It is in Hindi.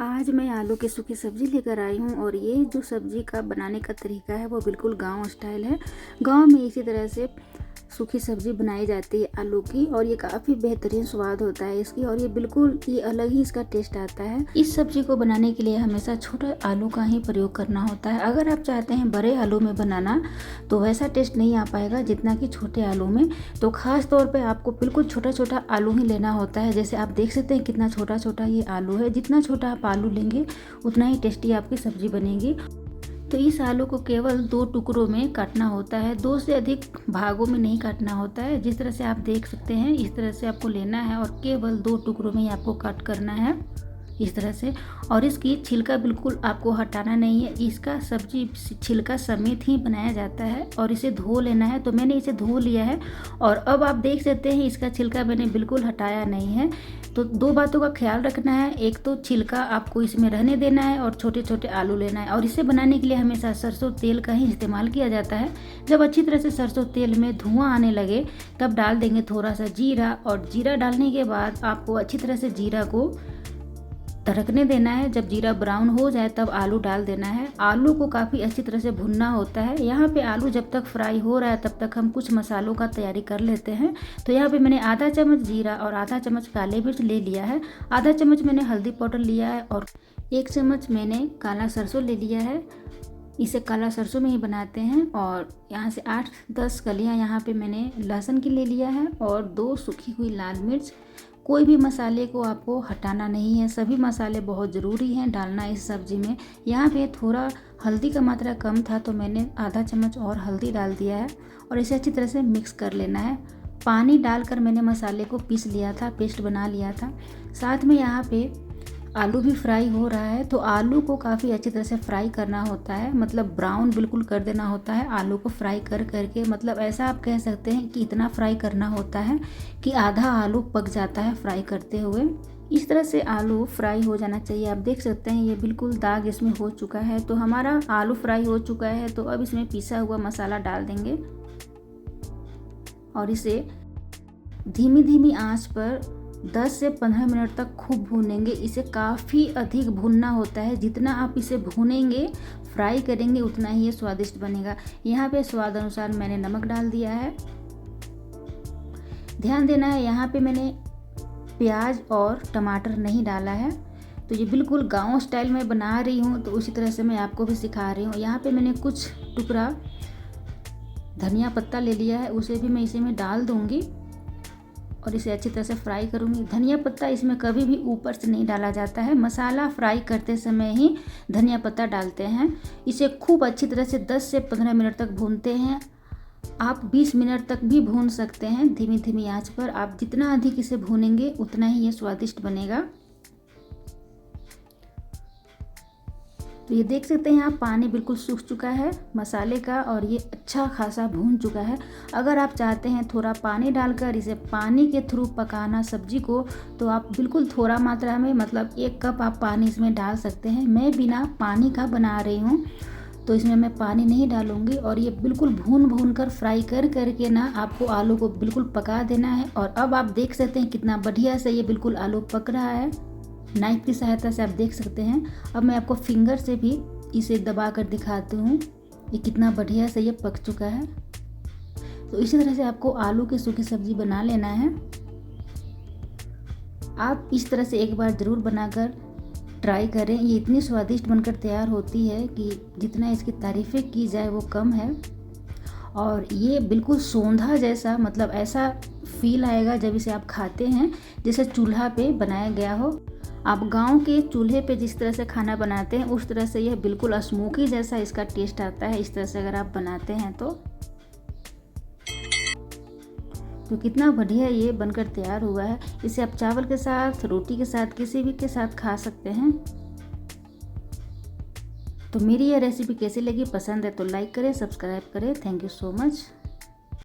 आज मैं आलू की सूखी सब्ज़ी लेकर आई हूँ और ये जो सब्ज़ी का बनाने का तरीका है वो बिल्कुल गांव स्टाइल है। गांव में इसी तरह से सूखी सब्ज़ी बनाई जाती है आलू की और ये काफ़ी बेहतरीन स्वाद होता है इसकी और ये अलग ही इसका टेस्ट आता है। इस सब्ज़ी को बनाने के लिए हमेशा छोटे आलू का ही प्रयोग करना होता है। अगर आप चाहते हैं बड़े आलू में बनाना तो वैसा टेस्ट नहीं आ पाएगा जितना कि छोटे आलू में। तो ख़ास तौर पे आपको बिल्कुल छोटा छोटा आलू ही लेना होता है। जैसे आप देख सकते हैं कितना छोटा छोटा ये आलू है। जितना छोटा आप आलू लेंगे उतना ही टेस्टी आपकी सब्ज़ी बनेगी। तो इस आलू को केवल 2 टुकड़ों में काटना होता है, 2 से अधिक भागों में नहीं काटना होता है। जिस तरह से आप देख सकते हैं इस तरह से आपको लेना है और केवल 2 टुकड़ों में ही आपको कट करना है इस तरह से। और इसकी छिलका बिल्कुल आपको हटाना नहीं है। इसका सब्जी छिलका समेत ही बनाया जाता है और इसे धो लेना है। तो मैंने इसे धो लिया है और अब आप देख सकते हैं इसका छिलका मैंने बिल्कुल हटाया नहीं है। तो 2 बातों का ख्याल रखना है, एक तो छिलका आपको इसमें रहने देना है और छोटे छोटे आलू लेना है। और इसे बनाने के लिए हमेशा सरसों तेल का ही इस्तेमाल किया जाता है। जब अच्छी तरह से सरसों तेल में धुआं आने लगे तब डाल देंगे थोड़ा सा जीरा और जीरा डालने के बाद आपको अच्छी तरह से जीरा को तड़कने देना है। जब जीरा ब्राउन हो जाए तब आलू डाल देना है। आलू को काफ़ी अच्छी तरह से भुनना होता है। यहाँ पे आलू जब तक फ्राई हो रहा है तब तक हम कुछ मसालों का तैयारी कर लेते हैं। तो यहाँ पे मैंने आधा चम्मच जीरा और आधा चम्मच काली मिर्च ले लिया है, आधा चम्मच मैंने हल्दी पाउडर लिया है और 1 चम्मच मैंने काला सरसों ले लिया है। इसे काला सरसों में ही बनाते हैं। और यहाँ से 8-10 कलियाँ यहाँ पे मैंने लहसुन की ले लिया है और 2 सूखी हुई लाल मिर्च। कोई भी मसाले को आपको हटाना नहीं है, सभी मसाले बहुत ज़रूरी हैं डालना इस सब्ज़ी में। यहाँ पे थोड़ा हल्दी का मात्रा कम था तो मैंने आधा चम्मच और हल्दी डाल दिया है और इसे अच्छी तरह से मिक्स कर लेना है। पानी डालकर मैंने मसाले को पीस लिया था, पेस्ट बना लिया था। साथ में यहाँ पे आलू भी फ्राई हो रहा है। तो आलू को काफ़ी अच्छी तरह से फ्राई करना होता है, मतलब ब्राउन बिल्कुल कर देना होता है आलू को फ्राई कर करके। मतलब ऐसा आप कह सकते हैं कि इतना फ्राई करना होता है कि आधा आलू पक जाता है फ्राई करते हुए। इस तरह से आलू फ्राई हो जाना चाहिए। आप देख सकते हैं ये बिल्कुल दाग इसमें हो चुका है। तो हमारा आलू फ्राई हो चुका है। तो अब इसमें पिसा हुआ मसाला डाल देंगे और इसे धीमी धीमी आंच पर 10 से 15 मिनट तक खूब भूनेंगे। इसे काफ़ी अधिक भूनना होता है। जितना आप इसे भूनेंगे फ्राई करेंगे उतना ही ये स्वादिष्ट बनेगा। यहाँ पे स्वाद अनुसार मैंने नमक डाल दिया है। ध्यान देना है यहाँ पे मैंने प्याज और टमाटर नहीं डाला है। तो ये बिल्कुल गांव स्टाइल में बना रही हूँ तो उसी तरह से मैं आपको भी सिखा रही हूँ। यहाँ पे मैंने कुछ टुकड़ा धनिया पत्ता ले लिया है, उसे भी मैं इसी में डाल दूँगी और इसे अच्छी तरह से फ्राई करूँगी। धनिया पत्ता इसमें कभी भी ऊपर से नहीं डाला जाता है, मसाला फ्राई करते समय ही धनिया पत्ता डालते हैं। इसे खूब अच्छी तरह से 10 से 15 मिनट तक भूनते हैं। आप 20 मिनट तक भी भून सकते हैं धीमी धीमी आंच पर। आप जितना अधिक इसे भूनेंगे उतना ही ये स्वादिष्ट बनेगा। तो ये देख सकते हैं यहाँ पानी बिल्कुल सूख चुका है मसाले का और ये अच्छा खासा भून चुका है। अगर आप चाहते हैं थोड़ा पानी डालकर इसे पानी के थ्रू पकाना सब्जी को तो आप बिल्कुल थोड़ा मात्रा में, मतलब 1 कप आप पानी इसमें डाल सकते हैं। मैं बिना पानी का बना रही हूँ तो इसमें मैं पानी नहीं डालूंगी। और ये बिल्कुल भून कर फ्राई कर करके ना आपको आलू को बिल्कुल पका देना है। और अब आप देख सकते हैं कितना बढ़िया से ये बिल्कुल आलू पक रहा है। नाइफ की सहायता से आप देख सकते हैं। अब मैं आपको फिंगर से भी इसे दबा कर दिखाती हूँ ये कितना बढ़िया से ये पक चुका है। तो इसी तरह से आपको आलू की सूखी सब्जी बना लेना है। आप इस तरह से एक बार ज़रूर बनाकर ट्राई करें। ये इतनी स्वादिष्ट बनकर तैयार होती है कि जितना इसकी तारीफ़ें की जाए वो कम है। और ये बिल्कुल सोंधा जैसा, मतलब ऐसा फील आएगा जब इसे आप खाते हैं जैसे चूल्हा पे बनाया गया हो। आप गांव के चूल्हे पे जिस तरह से खाना बनाते हैं उस तरह से यह बिल्कुल स्मोकी जैसा इसका टेस्ट आता है। इस तरह से अगर आप बनाते हैं तो कितना बढ़िया ये बनकर तैयार हुआ है। इसे आप चावल के साथ, रोटी के साथ, किसी भी के साथ खा सकते हैं। तो मेरी यह रेसिपी कैसी लगी, पसंद है तो लाइक करें, सब्सक्राइब करें। Thank you so much.